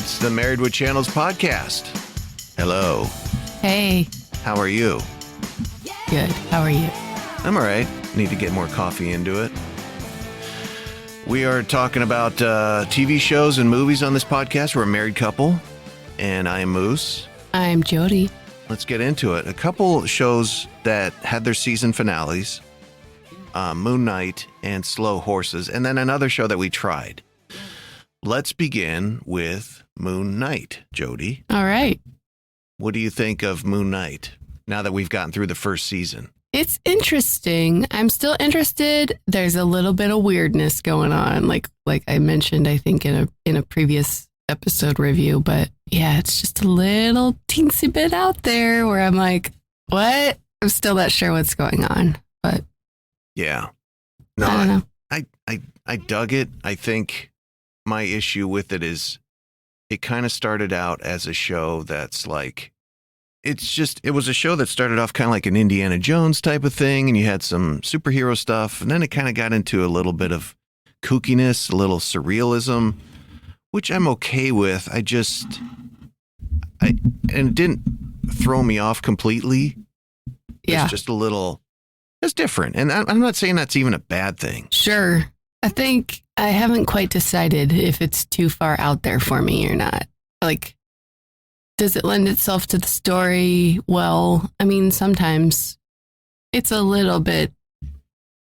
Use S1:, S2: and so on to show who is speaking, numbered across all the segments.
S1: It's the Married with Channels podcast. Hello.
S2: Hey.
S1: How are you?
S2: Good. How are you?
S1: I'm all right. Need to get more coffee into it. We are talking about TV shows and movies on this podcast. We're a married couple, and I am Moose.
S2: I'm Jody.
S1: Let's get into it. A couple shows that had their season finales, Moon Knight and Slow Horses, and then another show that we tried. Let's begin with Moon Knight, Jody.
S2: All right.
S1: What do you think of Moon Knight now that we've gotten through the first season?
S2: It's interesting. I'm still interested. There's a little bit of weirdness going on, like I mentioned, I think in a previous episode review. But yeah, it's just a little teensy bit out there where I'm like, what? I'm still not sure what's going on. But
S1: yeah, no,
S2: I don't know.
S1: I dug it. I think my issue with it is it kind of started out as a show that's like, it was a show that started off kind of like an Indiana Jones type of thing, and you had some superhero stuff, and then it kind of got into a little bit of kookiness, a little surrealism, which I'm okay with. And it didn't throw me off completely.
S2: Yeah.
S1: It's just it's different. And I'm not saying that's even a bad thing.
S2: Sure. I think I haven't quite decided if it's too far out there for me or not. Like, does it lend itself to the story? Well, I mean, sometimes it's a little bit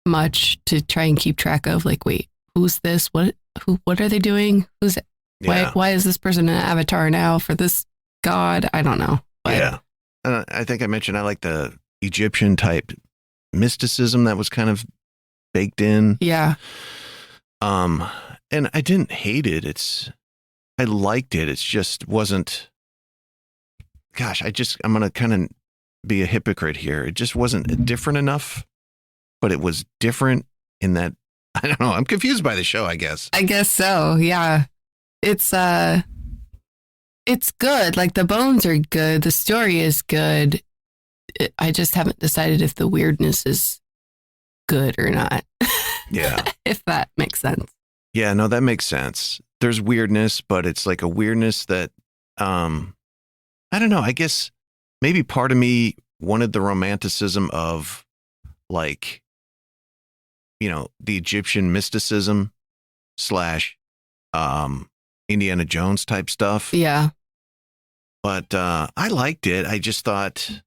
S2: much to try and keep track of. Like, wait, who's this? What are they doing? Why is this person an avatar now for this god? I don't know. But,
S1: yeah. I think I mentioned I like the Egyptian type mysticism that was kind of baked in.
S2: Yeah.
S1: And I didn't hate it. I liked it. It just wasn't, gosh, I'm going to kind of be a hypocrite here. It just wasn't different enough, but it was different in that, I don't know. I'm confused by the show, I guess.
S2: I guess so. Yeah. It's good. Like, the bones are good. The story is good. I just haven't decided if the weirdness is good or not.
S1: Yeah.
S2: If that makes sense.
S1: Yeah, no, that makes sense. There's weirdness, but it's like a weirdness that, I don't know. I guess maybe part of me wanted the romanticism of, like, the Egyptian mysticism / Indiana Jones type stuff.
S2: Yeah.
S1: But I liked it. I just thought,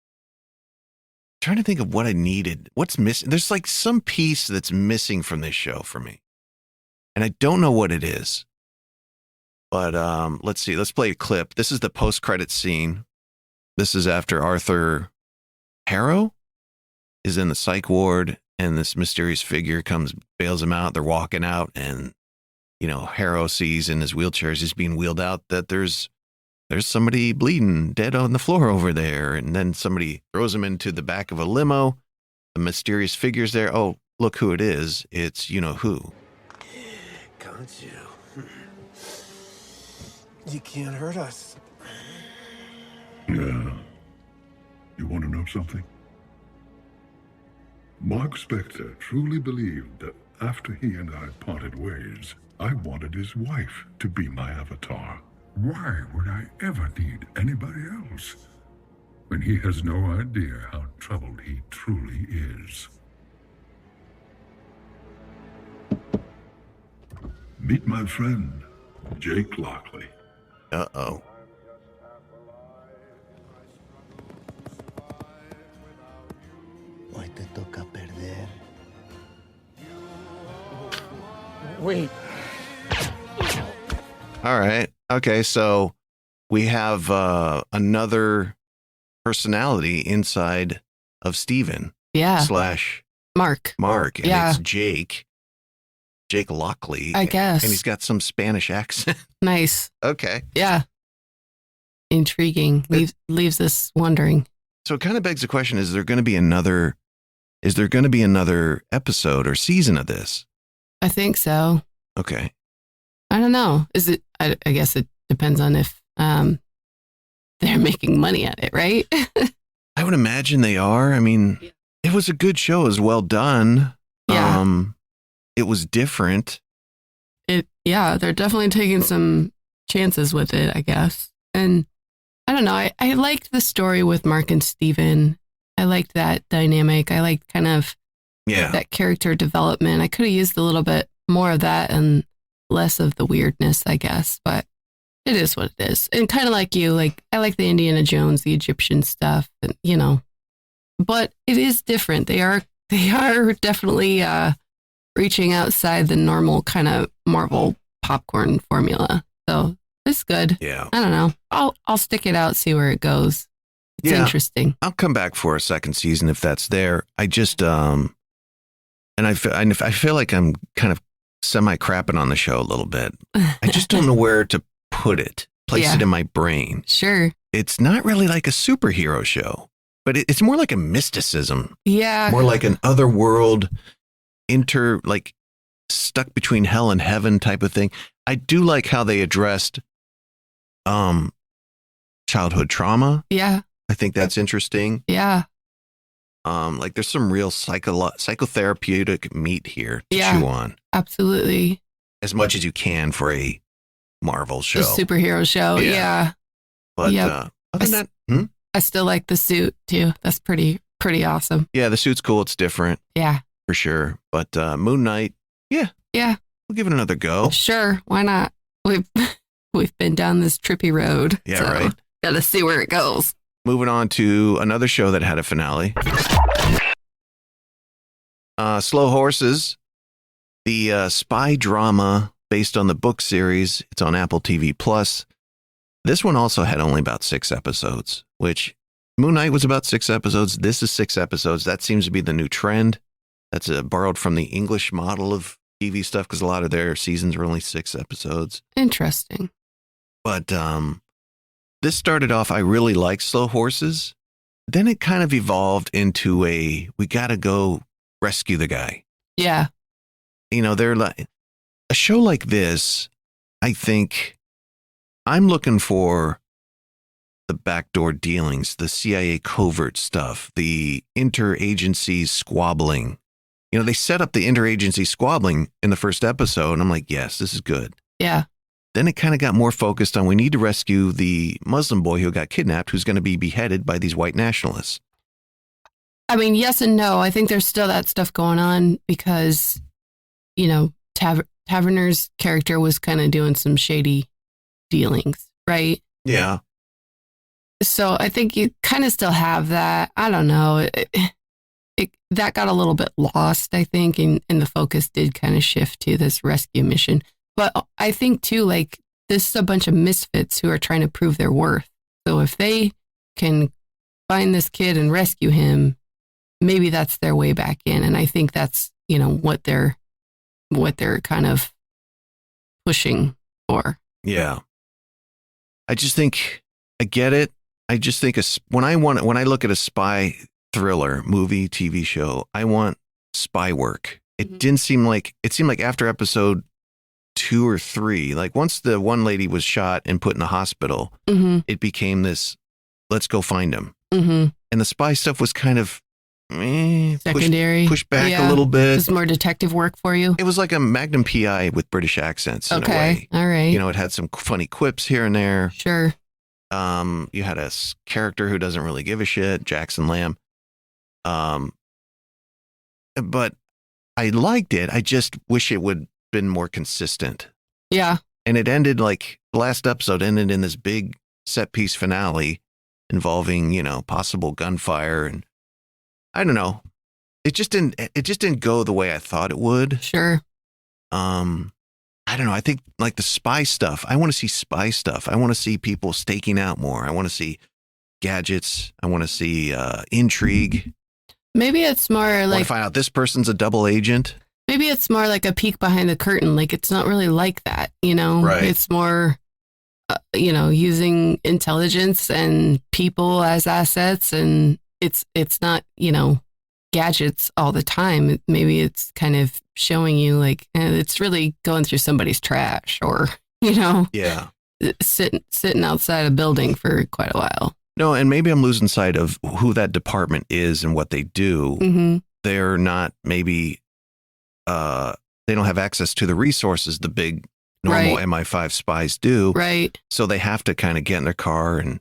S1: trying to think of what I needed. What's missing? There's like some piece that's missing from this show for me. And I don't know what it is. But let's see. Let's play a clip. This is the post-credit scene. This is after Arthur Harrow is in the psych ward, and this mysterious figure comes, bails him out. They're walking out, and Harrow sees in his wheelchair as he's being wheeled out that there's somebody bleeding dead on the floor over there. And then somebody throws him into the back of a limo. The mysterious figure's there. Oh, look who it is. It's who.
S3: Can't you? You can't hurt us.
S4: Yeah. You want to know something? Mark Spector truly believed that after he and I parted ways, I wanted his wife to be my avatar. Why would I ever need anybody else when he has no idea how troubled he truly is? Meet my friend, Jake Lockley.
S1: Uh-oh.
S3: Hoy te toca perder.
S5: Wait.
S1: All right. Okay, so we have another personality inside of Steven.
S2: Yeah.
S1: /
S2: Mark.
S1: And
S2: Yeah.
S1: it's Jake Lockley.
S2: I guess.
S1: And he's got some Spanish accent.
S2: Nice.
S1: Okay.
S2: Yeah. Intriguing. Leaves us wondering.
S1: So it kind of begs the question, is there going to be another episode or season of this?
S2: I think so.
S1: Okay.
S2: I don't know. Is it? I guess it depends on if they're making money at it, right?
S1: I would imagine they are. I mean, it was a good show. It was well done.
S2: Yeah.
S1: It was different.
S2: They're definitely taking some chances with it, I guess. And I don't know. I liked the story with Mark and Steven. I liked that dynamic. I liked kind of
S1: Yeah.
S2: that character development. I could have used a little bit more of that and less of the weirdness, I guess. But it is what it is. And kind of like you, like I like the Indiana Jones, the Egyptian stuff, and but it is different. They are definitely reaching outside the normal kind of Marvel popcorn formula. So it's good.
S1: Yeah.
S2: I don't know. I'll stick it out, see where it goes. It's
S1: Yeah.
S2: interesting.
S1: I'll come back for a second season if that's there. I just and I feel like I'm kind of semi crapping on the show a little bit. I just don't know where to place
S2: Yeah.
S1: it in my brain.
S2: Sure.
S1: It's not really like a superhero show, but it's more like a mysticism,
S2: Yeah.
S1: more like an otherworld like stuck between hell and heaven type of thing. I do like how they addressed childhood trauma.
S2: Yeah.
S1: I think that's interesting.
S2: Yeah.
S1: Like there's some real psychotherapeutic meat here to
S2: Yeah.
S1: chew on
S2: Absolutely.
S1: as much as you can for a Marvel show.
S2: The superhero show.
S1: Yeah.
S2: Yeah.
S1: But
S2: Yep.
S1: other than that,
S2: I still like the suit too. That's pretty awesome.
S1: yeah, the suit's cool. It's different
S2: Yeah.
S1: for sure. But Moon Knight,
S2: Yeah.
S1: we'll give it another go.
S2: Sure. Why not? We've been down this trippy road.
S1: Yeah,
S2: so
S1: right.
S2: Gotta see where it goes.
S1: Moving on to another show that had a finale. Slow Horses, the spy drama based on the book series. It's on Apple TV Plus. This one also had only about 6 episodes, which Moon Knight was about 6 episodes. This is 6 episodes. That seems to be the new trend. That's borrowed from the English model of TV stuff because a lot of their seasons are only 6 episodes.
S2: Interesting.
S1: But this started off, I really liked Slow Horses. Then it kind of evolved into we got to go rescue the guy.
S2: Yeah.
S1: They're like a show like this. I think I'm looking for the backdoor dealings, the CIA covert stuff, the interagency squabbling. They set up the interagency squabbling in the first episode, and I'm like, yes, this is good.
S2: Yeah.
S1: Then it kind of got more focused on we need to rescue the Muslim boy who got kidnapped, who's going to be beheaded by these white nationalists.
S2: I mean, yes and no. I think there's still that stuff going on because, Taverner's character was kind of doing some shady dealings, right?
S1: Yeah.
S2: So I think you kind of still have that. I don't know. That got a little bit lost, I think, and the focus did kind of shift to this rescue mission. But I think, too, like, this is a bunch of misfits who are trying to prove their worth. So if they can find this kid and rescue him, maybe that's their way back in. And I think that's, what they're kind of pushing for.
S1: Yeah. I just think I get it. I just think when I look at a spy thriller movie, TV show, I want spy work. It seemed like after episode 2 or 3, like once the one lady was shot and put in the hospital, it became this, let's go find him. And the spy stuff was kind of
S2: secondary,
S1: pushed back a little bit.
S2: Just more detective work for you.
S1: It was like a Magnum PI with British accents in a way.
S2: All right.
S1: It had some funny quips here and there.
S2: Sure.
S1: You had a character who doesn't really give a shit, Jackson Lamb. But I liked it. I just wish it would been more consistent.
S2: Yeah.
S1: And it ended like the last episode ended in this big set piece finale involving, possible gunfire, and I don't know. It just didn't go the way I thought it would.
S2: Sure.
S1: I don't know. I think like the spy stuff, I want to see spy stuff. I want to see people staking out more. I want to see gadgets. I want to see intrigue.
S2: Maybe it's more
S1: I want
S2: like
S1: to find out this person's a double agent.
S2: maybe it's more like a peek behind the curtain. Like it's not really like that,
S1: Right.
S2: It's more, using intelligence and people as assets, and it's not, gadgets all the time. Maybe it's kind of showing you like it's really going through somebody's trash, or
S1: Yeah.
S2: sitting outside a building for quite a while.
S1: No, and maybe I'm losing sight of who that department is and what they do.
S2: Mm-hmm.
S1: They're not maybe they don't have access to the resources the big normal
S2: Right.
S1: MI5 spies do.
S2: Right.
S1: So they have to kind of get in their car and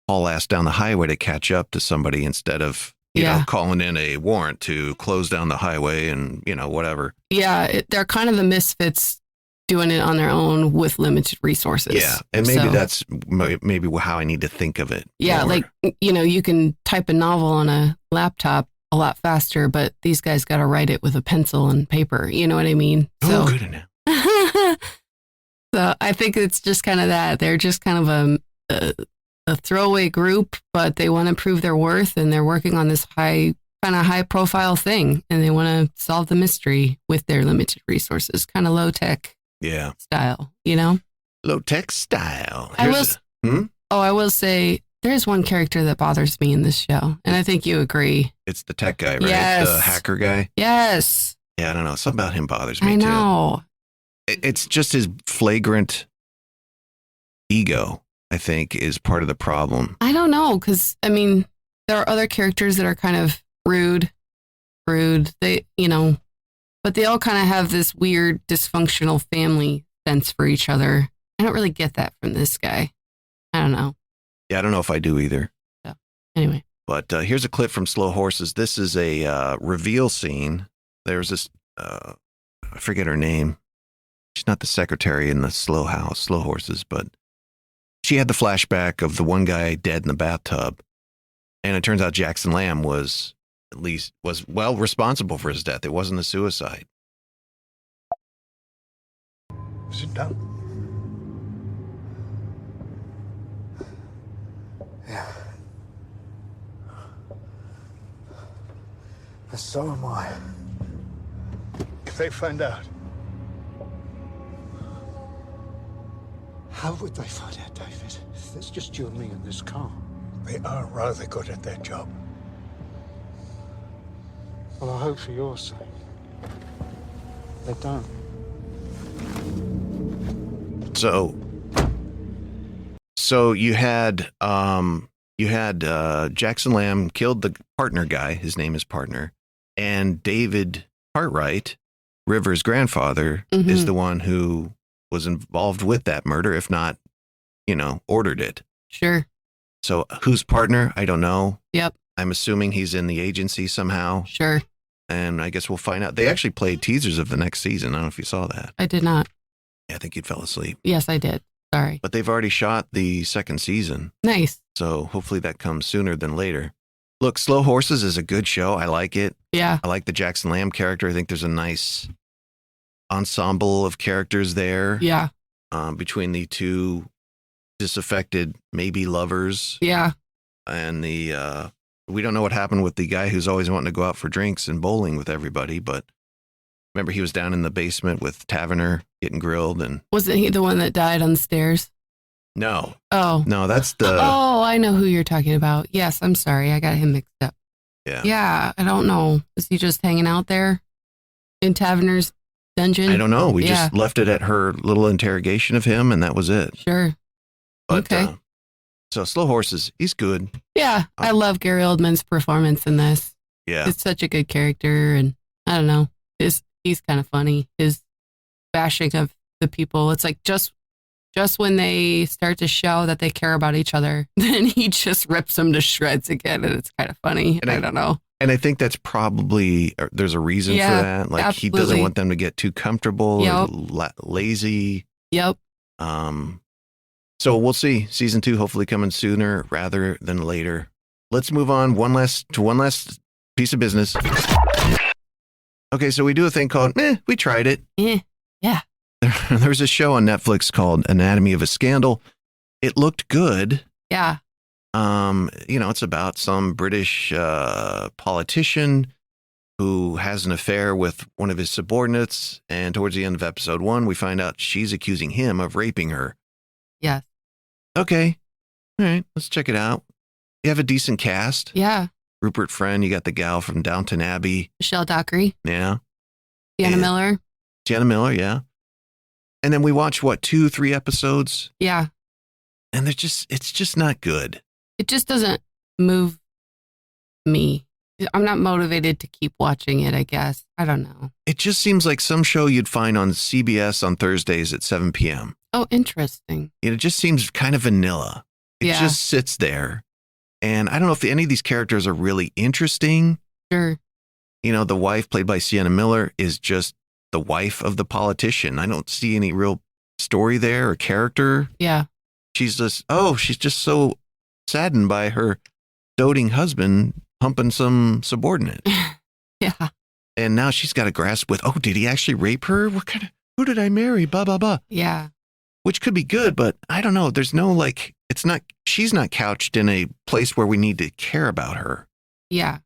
S1: haul ass down the highway to catch up to somebody instead of, you know,
S2: Yeah.
S1: calling in a warrant to close down the highway and, you know, whatever.
S2: Yeah. They're kind of the misfits doing it on their own with limited resources.
S1: Yeah. And maybe
S2: So,
S1: that's maybe how I need to think of it.
S2: yeah,
S1: more.
S2: like, you know, you can type a novel on a laptop a lot faster, but these guys got to write it with a pencil and paper. You know what I mean?
S1: Oh, good enough.
S2: So I think it's just kind of that. They're just kind of a throwaway group, but they want to prove their worth and they're working on this high profile thing and they want to solve the mystery with their limited resources, kind of low tech
S1: Yeah.
S2: style, you know?
S1: Low tech style.
S2: I
S1: Here's
S2: will, I will say there's one character that bothers me in this show, and I think you agree.
S1: it's the tech guy, right?
S2: Yes.
S1: The hacker guy.
S2: Yes,
S1: Yeah, I don't know. Something about him bothers me
S2: I know.
S1: too. It's just his flagrant ego, I think, is part of the problem.
S2: I don't know, because, I mean, there are other characters that are kind of rude. They, you know, but they all kind of have this weird dysfunctional family sense for each other. I don't really get that from this guy. I don't know.
S1: Yeah, I don't know if I do either.
S2: Anyway,
S1: But here's a clip from Slow Horses. This is a reveal scene. There's this, I forget her name. She's not the secretary in the Slow Horses, but she had the flashback of the one guy dead in the bathtub. And it turns out Jackson Lamb was responsible for his death. It wasn't a suicide.
S3: Sit down. Yeah. And so am I. If they find out, how would they find out, David? There's just you and me in this car. They are rather good at their job. Well, I hope for your sake they don't.
S1: So you had Jackson Lamb killed the partner guy. His name is Partner, and David Cartwright, River's grandfather, is the one who was involved with that murder, if not, you know, ordered it.
S2: sure.
S1: So who's Partner? I don't know.
S2: Yep,
S1: I'm assuming he's in the agency somehow,
S2: sure.
S1: and I guess we'll find out. They actually played teasers of the next season. I don't know if you saw that.
S2: I did not.
S1: Yeah, I think you fell asleep.
S2: Yes, I did. Sorry.
S1: But they've already shot the second season.
S2: Nice.
S1: So hopefully that comes sooner than later. Look, Slow Horses is a good show. I like it.
S2: Yeah.
S1: I like the Jackson Lamb character. I think there's a nice ensemble of characters there
S2: Yeah.
S1: between the two disaffected, maybe lovers,
S2: Yeah.
S1: and the we don't know what happened with the guy who's always wanting to go out for drinks and bowling with everybody. But remember, he was down in the basement with Taverner getting grilled, and
S2: Wasn't he the one that died on the stairs?
S1: no,
S2: Oh.
S1: that's the
S2: Oh, I know who you're talking about. Yes, I'm sorry. I got him mixed up.
S1: yeah.
S2: Yeah, I don't know. Is he just hanging out there in Taverner's dungeon?
S1: I don't know. We
S2: Yeah.
S1: just left it at her little interrogation of him, and that was it.
S2: Sure.
S1: But,
S2: Okay.
S1: So Slow Horses, he's good.
S2: Yeah, I love Gary Oldman's performance in this.
S1: Yeah.
S2: It's such a good character, and I don't know. He's kind of funny. His bashing of the people. It's like just when they start to show that they care about each other, then he just rips them to shreds again, and it's kind of funny.
S1: And
S2: I don't know.
S1: And I think that's probably, there's a reason
S2: Yeah,
S1: for that. Like he doesn't
S2: absolutely.
S1: want them to get too comfortable or
S2: Yep.
S1: lazy.
S2: Yep.
S1: So we'll see. Season 2 hopefully coming sooner rather than later. Let's move on. One last piece of business. Okay, so we do a thing called, we tried it.
S2: Yeah.
S1: There's a show on Netflix called Anatomy of a Scandal. It looked good.
S2: Yeah.
S1: It's about some British politician who has an affair with one of his subordinates. And towards the end of episode 1, we find out she's accusing him of raping her.
S2: Yes.
S1: Okay. All right. Let's check it out. You have a decent cast.
S2: Yeah.
S1: Rupert Friend. You got the gal from Downton Abbey.
S2: Michelle Dockery.
S1: Yeah.
S2: Deanna
S1: And-
S2: Miller.
S1: Jenna Miller. Yeah. And then we watch 2-3 episodes,
S2: Yeah.
S1: and it's just not good.
S2: It just doesn't move me. I'm not motivated to keep watching it, I guess. I don't know.
S1: It just seems like some show you'd find on CBS on Thursdays at 7 p.m.
S2: Oh, interesting.
S1: It just seems kind of vanilla. It
S2: Yeah.
S1: just sits there. And I don't know if any of these characters are really interesting.
S2: Sure.
S1: You know, the wife played by Sienna Miller is just the wife of the politician. I don't see any real story there or character.
S2: Yeah.
S1: She's just so saddened by her doting husband pumping some subordinate.
S2: Yeah.
S1: And now she's got to grasp with, did he actually rape her? Who did I marry? Blah, blah, blah.
S2: Yeah.
S1: Which could be good, but I don't know. There's no she's not couched in a place where we need to care about her.
S2: Yeah.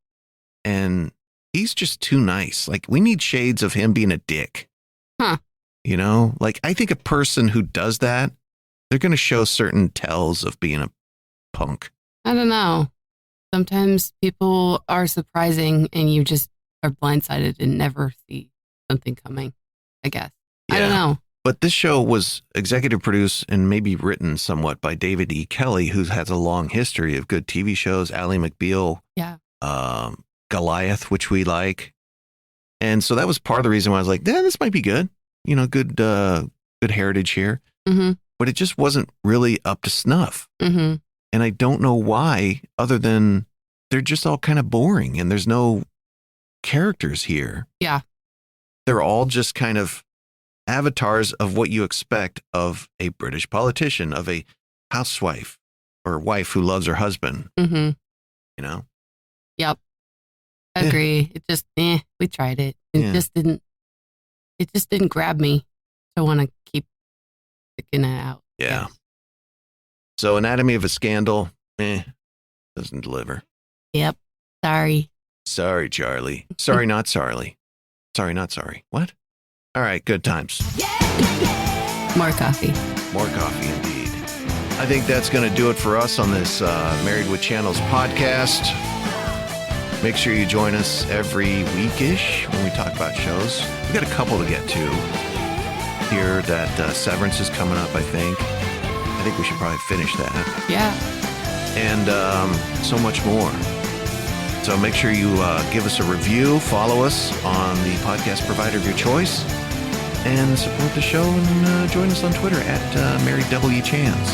S1: And he's just too nice. Like, we need shades of him being a dick.
S2: Huh.
S1: You know, like, I think a person who does that, they're going to show certain tells of being a punk.
S2: I don't know. Sometimes people are surprising and you just are blindsided and never see something coming, I guess. I don't
S1: Yeah.
S2: know.
S1: But this show was executive produced and maybe written somewhat by David E. Kelly, who has a long history of good TV shows. Ally McBeal,
S2: Yeah.
S1: Goliath, which we like. And so that was part of the reason why I was like, this might be good. You know, good heritage here.
S2: Mm-hmm.
S1: But it just wasn't really up to snuff.
S2: Mm-hmm.
S1: And I don't know why, other than they're just all kind of boring and there's no characters here.
S2: Yeah.
S1: They're all just kind of avatars of what you expect of a British politician, of a housewife or wife who loves her husband,
S2: Mm-hmm.
S1: you know?
S2: Yep.
S1: Yeah.
S2: Agree. It just, we tried it. It just didn't grab me to want to keep sticking it out.
S1: Yeah. So Anatomy of a Scandal, doesn't deliver.
S2: Yep. Sorry.
S1: Sorry, Charlie. Sorry, not sorry. Sorry, not sorry. What? All right, good times.
S2: More coffee.
S1: More coffee indeed. I think that's going to do it for us on this Married with Channels podcast. Make sure you join us every weekish when we talk about shows. We've got a couple to get to here. That Severance is coming up, I think. I think we should probably finish that.
S2: Yeah.
S1: And so much more. So make sure you give us a review, follow us on the podcast provider of your choice, and support the show and join us on Twitter at Mary W. Chans.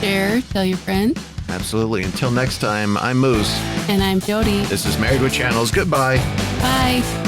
S2: Share, tell your friends.
S1: Absolutely. Until next time, I'm Moose.
S2: And I'm Jody.
S1: This is Married with Channels. Goodbye.
S2: Bye.